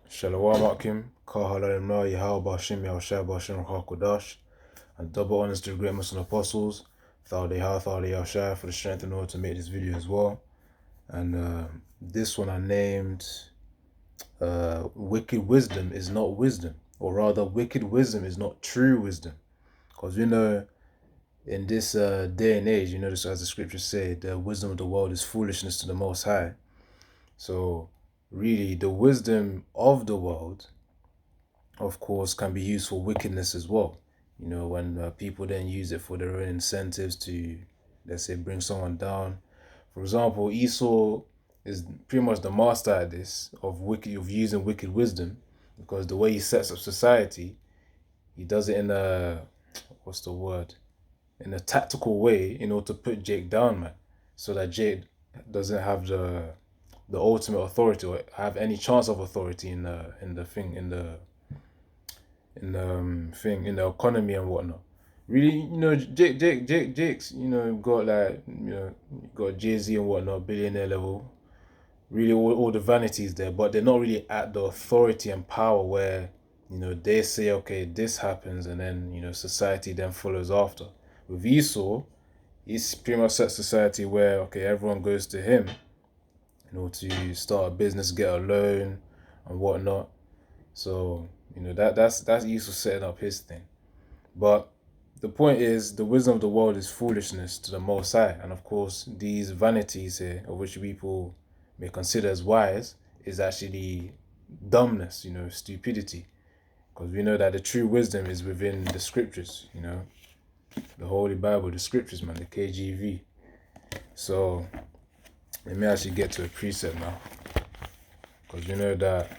Shalom Akim, Kahala Imra, Yahal Bashim, Yahushua Bashim, Kodash, and double honors to the great Muslim apostles, Thali Yahushua, for the strength in order to make this video as well. And this one I named Wicked Wisdom is not wisdom, or rather, wicked wisdom is not true wisdom. Because we know in this day and age, this as the scriptures say, the wisdom of the world is foolishness to the Most High. So really, the wisdom of the world, of course, can be used for wickedness as well. When people then use it for their own incentives to, let's say, bring someone down. For example, Esau is pretty much the master at this, of using wicked wisdom, because the way he sets up society, he does it in a, what's the word? In a tactical way in order to put Jake down, man. So that Jake doesn't have the ultimate authority or have any chance of authority in the economy and whatnot. Really, Jake's, got like, got Jay-Z and whatnot, billionaire level. Really, all the vanities there, but they're not really at the authority and power where, they say, okay, this happens, and then, society then follows after. With Esau, he's pretty much set society where, okay, everyone goes to him in order to start a business, get a loan, and whatnot. So, that's Esau setting up his thing. But the point is, the wisdom of the world is foolishness to the Most High. And of course, these vanities here, of which people may consider as wise, is actually dumbness, stupidity. Because we know that the true wisdom is within the scriptures, the Holy Bible, the scriptures, man, the KJV. So, let me actually get to a precept now. Because we know that,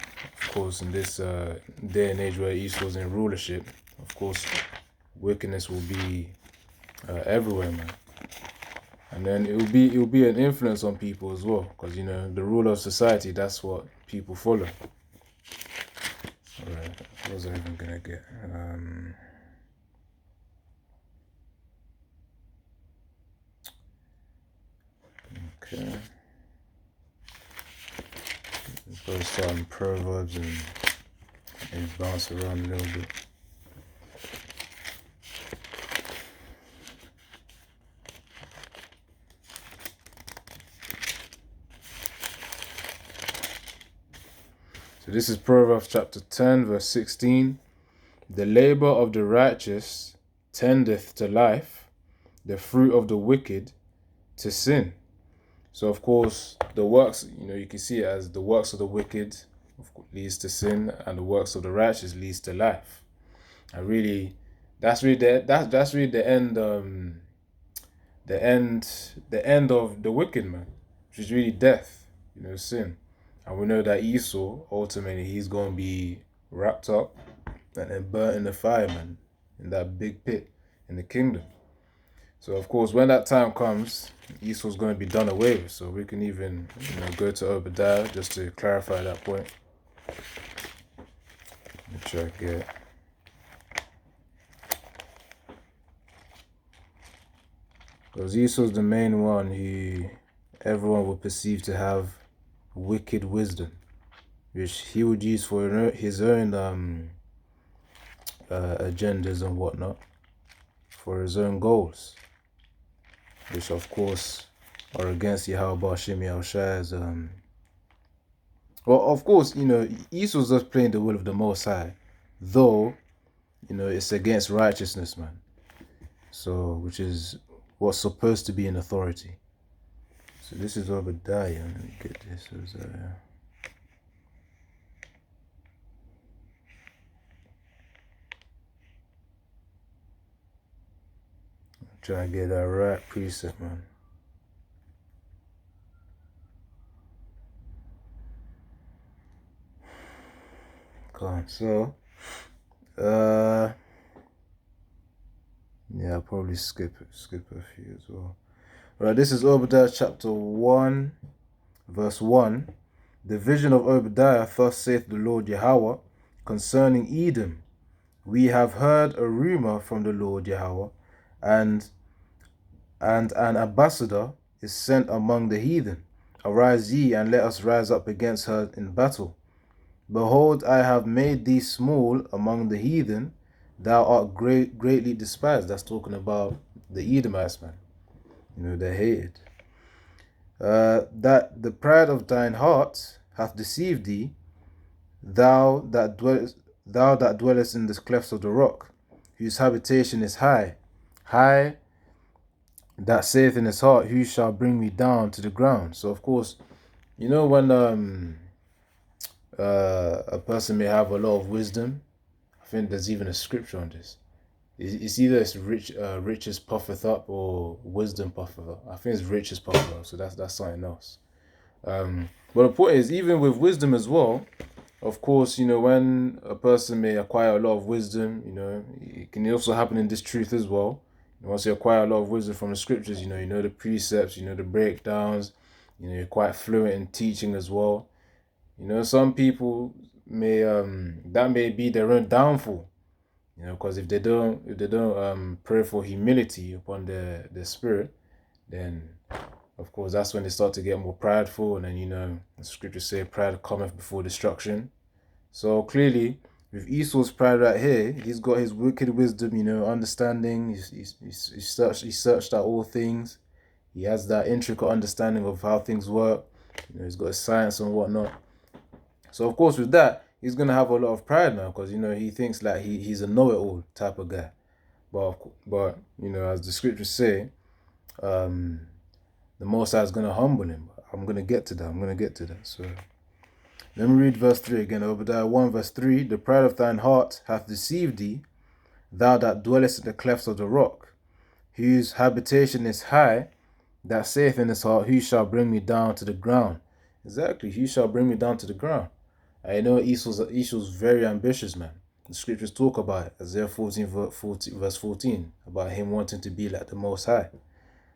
of course, in this day and age where Esau's in rulership, of course, wickedness will be everywhere, man. And then it will be an influence on people as well, because the rule of society, that's what people follow. All right, what was I even gonna get? Okay, let's go start in Proverbs and bounce around a little bit. So this is Proverbs chapter 10, verse 16. The labor of the righteous tendeth to life, the fruit of the wicked to sin. So of course, the works, you can see it as the works of the wicked leads to sin, and the works of the righteous leads to life. And really, that's really the end, the end of the wicked man, which is really death, sin. And we know that Esau, ultimately, he's going to be wrapped up and then burnt in the fire, man, in that big pit in the kingdom. So, of course, when that time comes, Esau's going to be done away with. So we can even, go to Obadiah just to clarify that point. Let me try to get... Because Esau's the main one who everyone would perceive to have wicked wisdom, which he would use for his own agendas and whatnot, for his own goals, which of course are against Yahweh Bashim Yahushua's. Well, of course, Esau's just playing the will of the Most High, though, it's against righteousness, man. So, which is what's supposed to be an authority. So this is Obadiah. Let me get this as try to get that right precept, man. Come on, so yeah, I'll probably skip a few as well. Right, this is Obadiah chapter 1, verse 1. The vision of Obadiah, thus saith the Lord Yahweh, concerning Edom. We have heard a rumor from the Lord Yahweh, and an ambassador is sent among the heathen. Arise ye, and let us rise up against her in battle. Behold, I have made thee small among the heathen, thou art greatly despised. That's talking about the Edomites, man. They're hated. That the pride of thine heart hath deceived thee, thou that dwellest in the clefts of the rock, whose habitation is high, high, that saith in his heart, who shall bring me down to the ground? So of course, when a person may have a lot of wisdom, I think there's even a scripture on this. It's either it's riches puffeth up or wisdom puffeth up. I think it's riches puffeth up, so that's something else. But the point is, even with wisdom as well, of course, when a person may acquire a lot of wisdom, it can also happen in this truth as well. Once you acquire a lot of wisdom from the scriptures, you know the precepts, the breakdowns, you're quite fluent in teaching as well. Some people may that may be their own downfall. Because if they don't pray for humility upon their spirit, then of course that's when they start to get more prideful, and then the scriptures say pride cometh before destruction. So clearly, with Esau's pride right here, he's got his wicked wisdom, understanding. He searched out all things. He has that intricate understanding of how things work. He's got his science and whatnot. So of course, with that, he's gonna have a lot of pride now, because he thinks like he's a know-it-all type of guy. But as the scriptures say, the Most High is gonna humble him. I'm gonna get to that. So let me read verse 3 again. Obadiah 1 verse 3. The pride of thine heart hath deceived thee, thou that dwellest in the clefts of the rock, whose habitation is high, that saith in his heart, who shall bring me down to the ground? Exactly, who shall bring me down to the ground? I know Esau's very ambitious, man. The scriptures talk about it, Isaiah 14 verse 14, about him wanting to be like the Most High.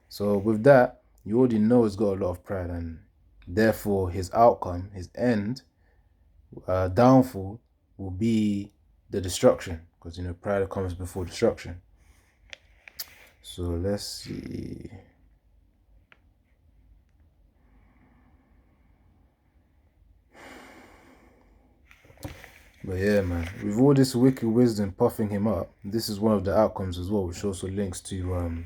So with that, you already know he's got a lot of pride, and therefore his outcome, his end, downfall will be the destruction, because pride comes before destruction. So let's see. But yeah, man, with all this wicked wisdom puffing him up, this is one of the outcomes as well, which also links to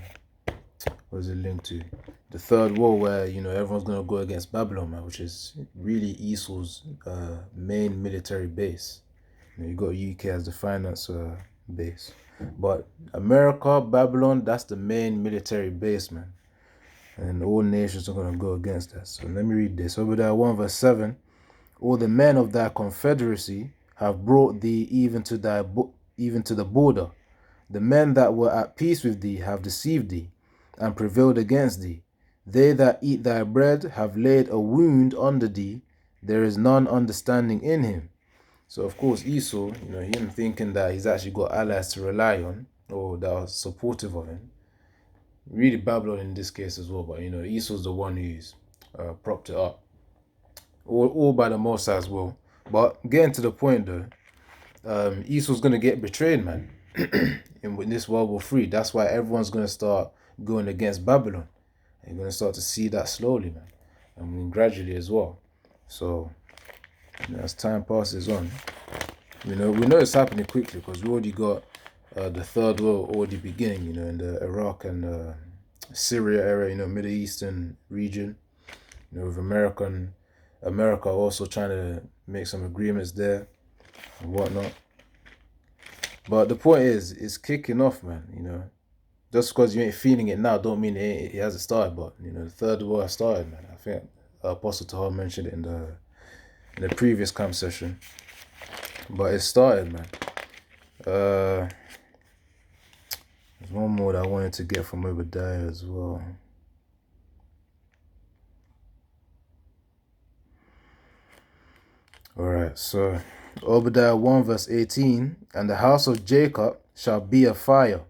what is it linked to? The third war, where everyone's gonna go against Babylon, man, which is really Esau's main military base. You got UK as the finance base, but America, Babylon, that's the main military base, man. And all nations are gonna go against that. So let me read this. Obadiah 1 verse 7. All the men of thy confederacy have brought thee even to the border. The men that were at peace with thee have deceived thee, and prevailed against thee. They that eat thy bread have laid a wound under thee. There is none understanding in him. So of course Esau, him thinking that he's actually got allies to rely on, or that are supportive of him. Really Babylon in this case as well, but Esau's the one who's propped it up. All by the Most High as well. But getting to the point though, Esau's gonna get betrayed, man. In this World War III. That's why everyone's gonna start going against Babylon. And you're gonna start to see that slowly, man. Gradually as well. So as time passes on, we know it's happening quickly, because we already got the third war already beginning, in the Iraq and Syria area, Middle Eastern region, with America also trying to make some agreements there and whatnot. But the point is, it's kicking off, man. Just because you ain't feeling it now, don't mean it hasn't started. But the third war has started, man. I think Apostle Tahar mentioned it in the previous camp session. But it started, man. There's one more that I wanted to get from Obadiah as well. Alright, so Obadiah 1 verse 18. And the house of Jacob shall be a fire,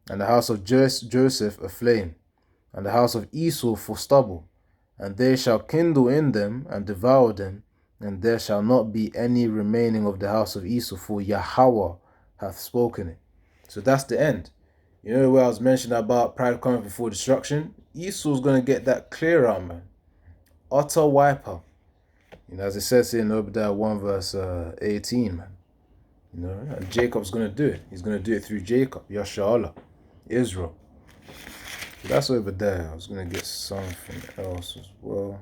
and the house of Joseph a flame, and the house of Esau for stubble. And they shall kindle in them and devour them, and there shall not be any remaining of the house of Esau, for Yahweh hath spoken it. So that's the end. Where I was mentioning about pride coming before destruction? Esau's going to get that clear out, man. Utter wipeout. You know, as it says in Obadiah 1 verse 18, man. You know, and Jacob's going to do it. He's going to do it through Jacob, Yasharallah, Israel. So that's Obadiah. I was going to get something else as well.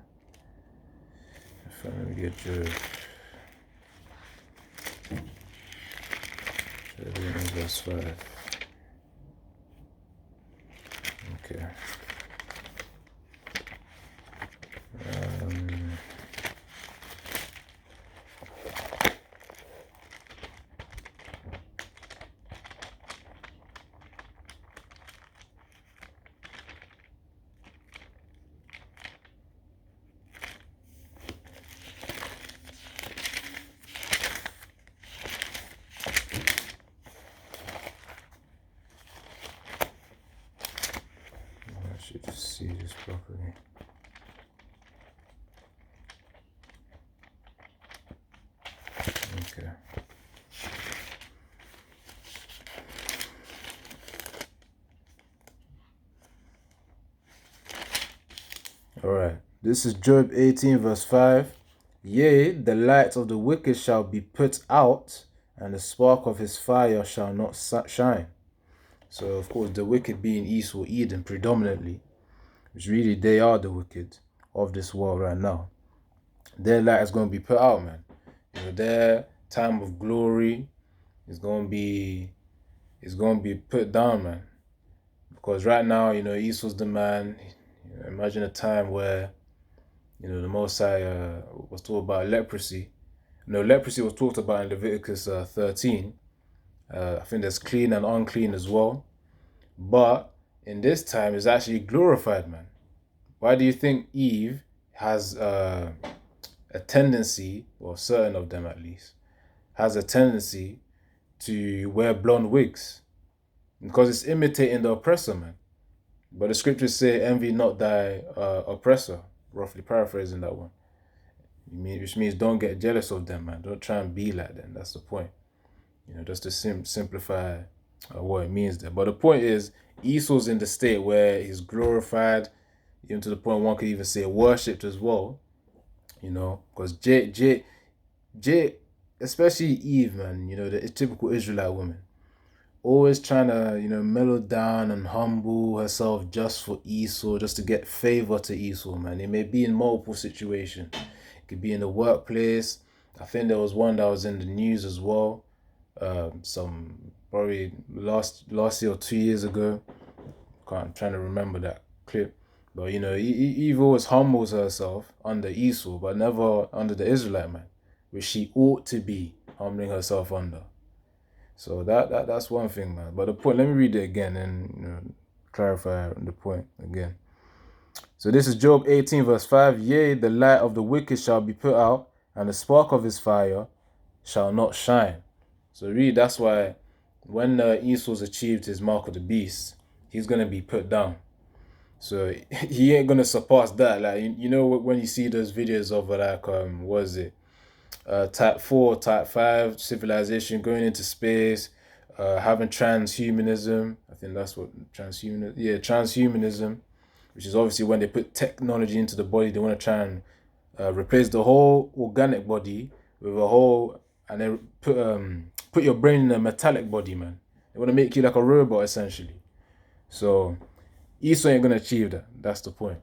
Let me get Job. Verse 5. Okay. I should just see this properly. Okay. All right. This is Job 18 verse 5. Yea, the light of the wicked shall be put out, and the spark of his fire shall not shine. So, of course, the wicked being Esau, Edom predominantly, which really they are the wicked of this world right now. Their light is going to be put out, man. You know, their time of glory is going to be put down, man. Because right now, you know, Esau's the man. You know, imagine a time where, you know, the Most High was talking about leprosy. No, leprosy was talked about in Leviticus 13. I think there's clean and unclean as well. But in this time, it's actually glorified, man. Why do you think Eve has a tendency, or certain of them at least, has a tendency to wear blonde wigs? Because it's imitating the oppressor, man. But the scriptures say, envy not thy oppressor, roughly paraphrasing that one. Which means don't get jealous of them, man. Don't try and be like them. That's the point. You know, just to simplify what it means there. But the point is, Esau's in the state where he's glorified, even to the point one could even say worshipped as well. You know, because J, especially Eve, man, you know, the typical Israelite woman, always trying to, you know, mellow down and humble herself just for Esau, just to get favor to Esau, man. It may be in multiple situations. It could be in the workplace. I think there was one that was in the news as well. Some probably last year or 2 years ago. I'm trying to remember that clip. But, you know, Eve always humbles herself under Esau, but never under the Israelite man, which she ought to be humbling herself under. So that's one thing, man. But the point, let me read it again and, you know, clarify the point again. So this is Job 18 verse 5. Yea, the light of the wicked shall be put out, and the spark of his fire shall not shine. So really, that's why when Esau's achieved his mark of the beast, he's going to be put down. So he ain't going to surpass that. Like, you know, when you see those videos of like, what is it? Type 4, Type 5 civilization going into space, having transhumanism. I think that's what transhumanism, which is obviously when they put technology into the body, they want to try and replace the whole organic body with a whole, and then put your brain in a metallic body, man. They want to make you like a robot, essentially. So Esau ain't going to achieve that. That's the point.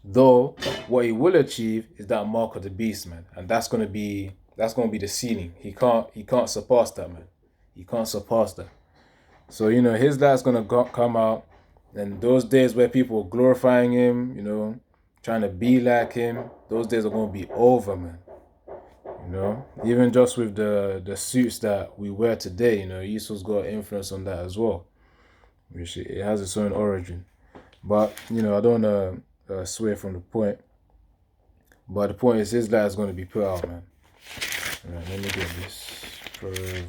Though what he will achieve is that mark of the beast, man, and that's gonna be the ceiling. He can't surpass that, man. He can't surpass that. So, you know, his light's gonna come out, and those days where people are glorifying him, you know, trying to be like him, those days are gonna be over, man. You know, even just with the suits that we wear today, you know, Esau's got influence on that as well, which it has its own origin. But, you know, I don't want to sway from the point. But the point is, his light is going to be put out, man. All right, let me get this. Proverbs.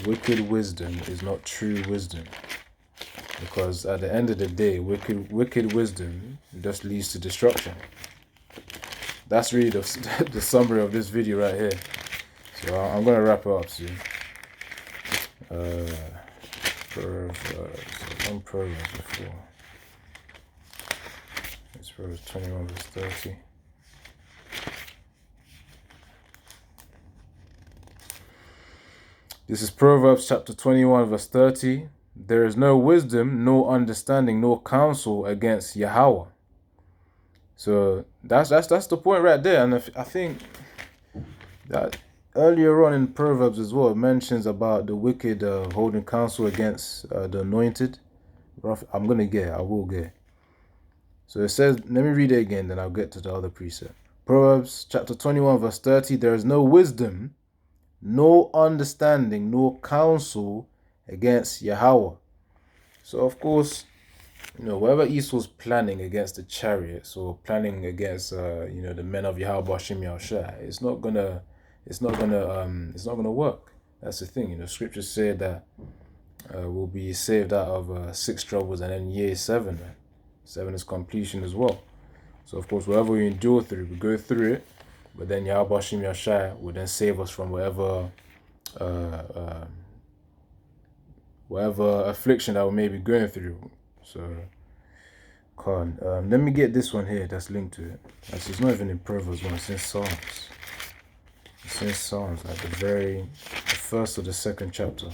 Wicked wisdom is not true wisdom. Because at the end of the day, wicked wisdom just leads to destruction. That's really the summary of this video right here. So I'm going to wrap it up soon. Proverbs. One Proverbs before. Let's Proverbs 21 verse 30. This is Proverbs chapter 21 verse 30. There is no wisdom, no understanding, no counsel against Yahweh. So that's the point right there. And I think that earlier on in Proverbs as well, it mentions about the wicked holding counsel against the anointed. I will get. So it says, let me read it again, then I'll get to the other precept. Proverbs chapter 21 verse 30, there is no wisdom, no understanding, no counsel against Yahweh. So of course, whatever Esau's planning against the chariots or planning against the men of Yahweh Bashim Yahushua, it's not gonna work. That's the thing. Scriptures say that we'll be saved out of 6 troubles, and then year 7, man. 7 is completion as well. So of course, whatever we endure through, we go through it, but then Yahweh Bashim Yahushua will then save us from whatever affliction that we may be going through. So, let me get this one here that's linked to it. Actually, it's not even in Proverbs 1, it's in Psalms. It's in Psalms, like the first or the second chapter.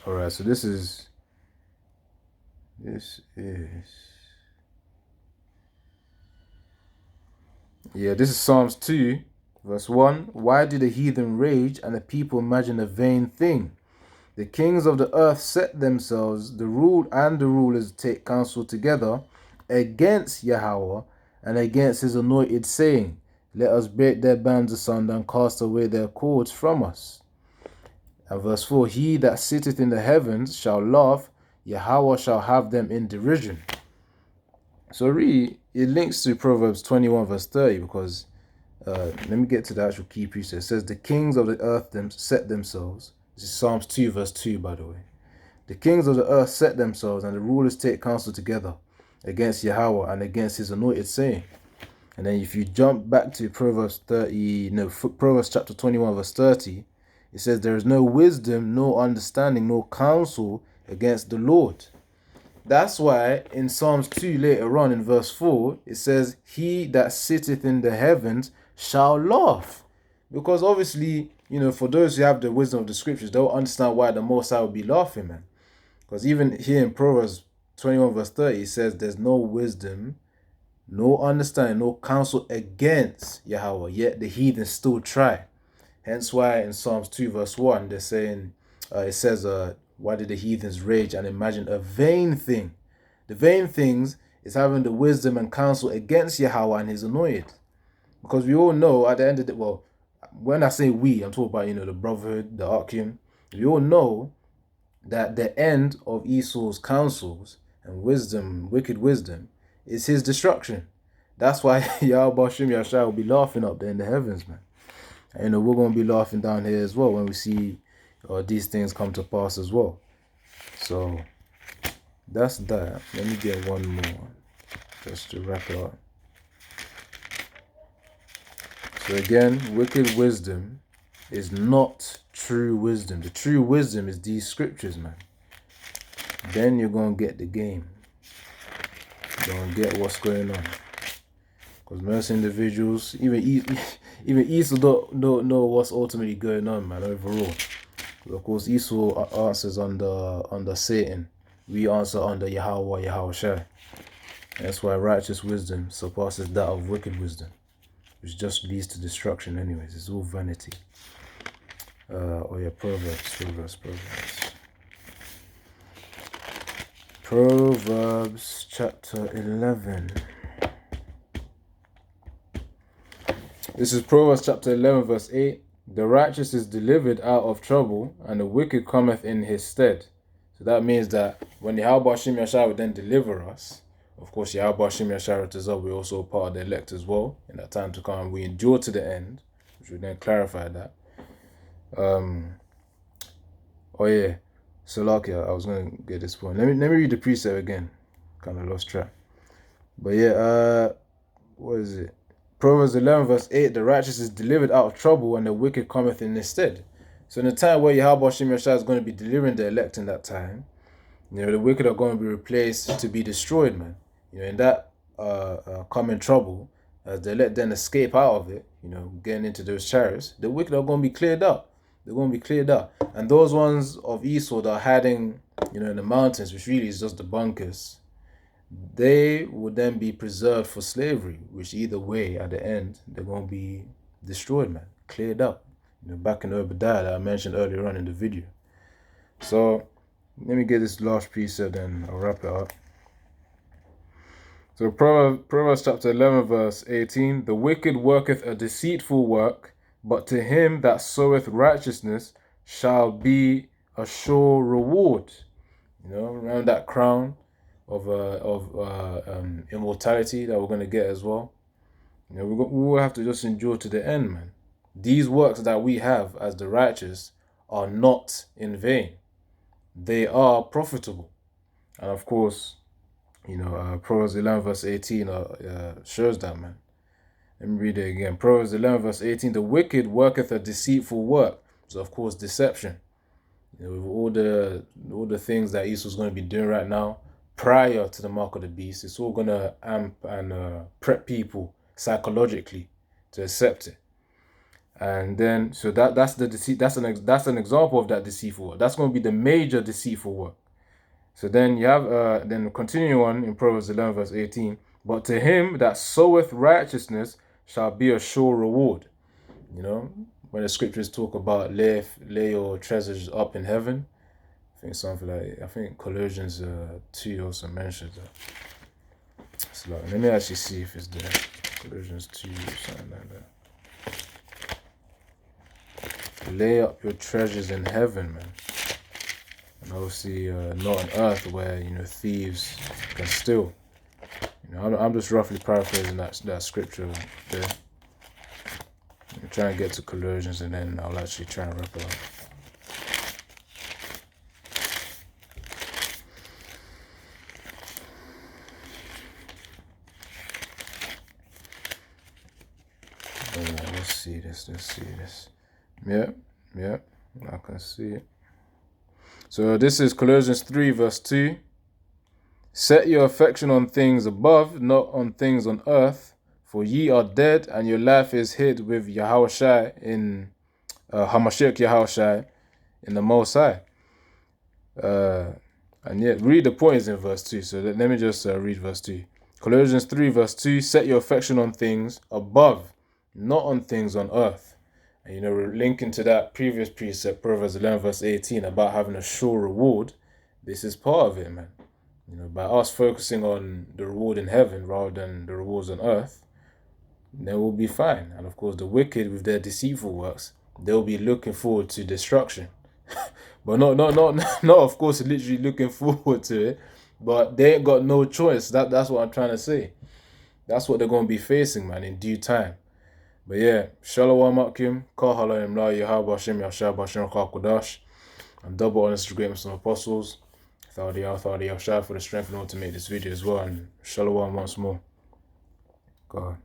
Alright, so this is Psalms 2, verse 1. Why do the heathen rage and the people imagine a vain thing? The kings of the earth set themselves, the rulers take counsel together against Yahweh and against his anointed, saying, let us break their bands asunder and cast away their cords from us. And verse 4, he that sitteth in the heavens shall laugh, Yahweh shall have them in derision. So really, it links to Proverbs 21 verse 30, because let me get to the actual key precept. It says, the kings of the earth set themselves. This is Psalms 2 verse 2, by the way. The kings of the earth set themselves, and the rulers take counsel together against Yahweh and against his anointed, saying. And then if you jump back to Proverbs chapter 21 verse 30, it says, there is no wisdom, no understanding, no counsel against the Lord. That's why in Psalms 2 later on in verse 4, it says, he that sitteth in the heavens shall laugh. Because obviously, for those who have the wisdom of the scriptures, they'll understand why the Most High would be laughing, man. Because even here in Proverbs 21 verse 30, it says there's no wisdom, no understanding, no counsel against Yahweh, yet the heathen still try. Hence why in Psalms 2 verse 1, they're saying, it says, why did the heathens rage and imagine a vain thing? The vain things is having the wisdom and counsel against Yahweh and his anointed. Because we all know at the end of the, when I say we, I'm talking about, the brotherhood, the Akim. We all know that the end of Esau's counsels and wisdom, wicked wisdom, is his destruction. That's why Yahweh Bashim Yahushua will be laughing up there in the heavens, man. And we're going to be laughing down here as well when we see these things come to pass as well. So that's that. Let me get one more just to wrap it up. So again, wicked wisdom is not true wisdom. The true wisdom is these scriptures, man. Then you're going to get the game. You're going to get what's going on. Because most individuals, even Esau don't know what's ultimately going on, man, overall. Of course, Esau answers under Satan. We answer under Yahweh Yahushua. That's why righteous wisdom surpasses that of wicked wisdom, which just leads to destruction anyways. It's all vanity. Proverbs. Proverbs chapter 11. This is Proverbs chapter 11 verse 8. The righteous is delivered out of trouble, and the wicked cometh in his stead. So that means that when Yahweh Bashim Yahushua will then deliver us, of course Yahweh Bashim Yahushua, we're also part of the elect as well. In that time to come, we endure to the end, which will then clarify that. Salakia, I was going to get this point. Let me read the precept again. Kind of lost track. But what is it? Proverbs 11 verse 8, the righteous is delivered out of trouble, and the wicked cometh in his stead. So in the time where Yahweh Bashim Yahushua is going to be delivering the elect in that time, You know, the wicked are going to be replaced to be destroyed, man. You know, in that coming trouble, as they let them escape out of it, you know, getting into those chariots, the wicked are going to be cleared up. They're going to be cleared up. And those ones of Esau that are hiding, you know, in the mountains, which really is just the bunkers, they would then be preserved for slavery, which either way, at the end, they're going to be destroyed, man, cleared up. You know, back in Obadiah that I mentioned earlier on in the video. So let me get this last precept and I'll wrap it up. So Proverbs chapter 11 verse 18, the wicked worketh a deceitful work, but to him that soweth righteousness shall be a sure reward. You know, around that crown of immortality that we're going to get as well. You know, we will have to just endure to the end, man. These works that we have as the righteous are not in vain. They are profitable. And of course, you know, Proverbs 11 verse 18 shows that, man. Let me read it again. Proverbs 11 verse 18, the wicked worketh a deceitful work. So of course, deception. You know, with all the things that Esau's going to be doing right now, prior to the mark of the beast, it's all going to amp and prep people psychologically to accept it. And then, so that's the deceit. That's an example of that deceitful work. That's going to be the major deceitful work. So then you have, then continue on in Proverbs 11 verse 18. But to him that soweth righteousness shall be a sure reward. You know, when the scriptures talk about lay your treasures up in heaven, I think something like, I think Colossians 2 also mentions that. So like, let me actually see if it's there. Colossians 2 or something like that. Lay up your treasures in heaven, man. And obviously not on earth where, you know, thieves can steal. You know, I'm just roughly paraphrasing that scripture there. I'm trying to get to Colossians and then I'll actually try and wrap it up. Let's see this. Yep, I can see it. So this is Colossians 3 verse 2. Set your affection on things above, not on things on earth, for ye are dead, and your life is hid with Yahushua in Hamashiach Yahushua in the Most High. And yet, read the points in verse 2. So let me just read verse 2. Colossians 3 verse 2, set your affection on things above, not on things on earth. And, you know, linking to that previous precept, Proverbs 11 verse 18, about having a sure reward, this is part of it, man. You know, by us focusing on the reward in heaven rather than the rewards on earth, then we'll be fine. And of course, the wicked with their deceitful works, they'll be looking forward to destruction. But not of course literally looking forward to it, but they ain't got no choice. That's what I'm trying to say. That's what they're going to be facing, man, in due time. But yeah, Shalom Akim, Kahalayim La Yahaba Shem Yashab Hashem Kakodash. I'm double honest to great Muslim apostles. Thought Yahshua for the strength and all to make this video as well. And Shalom once more. God.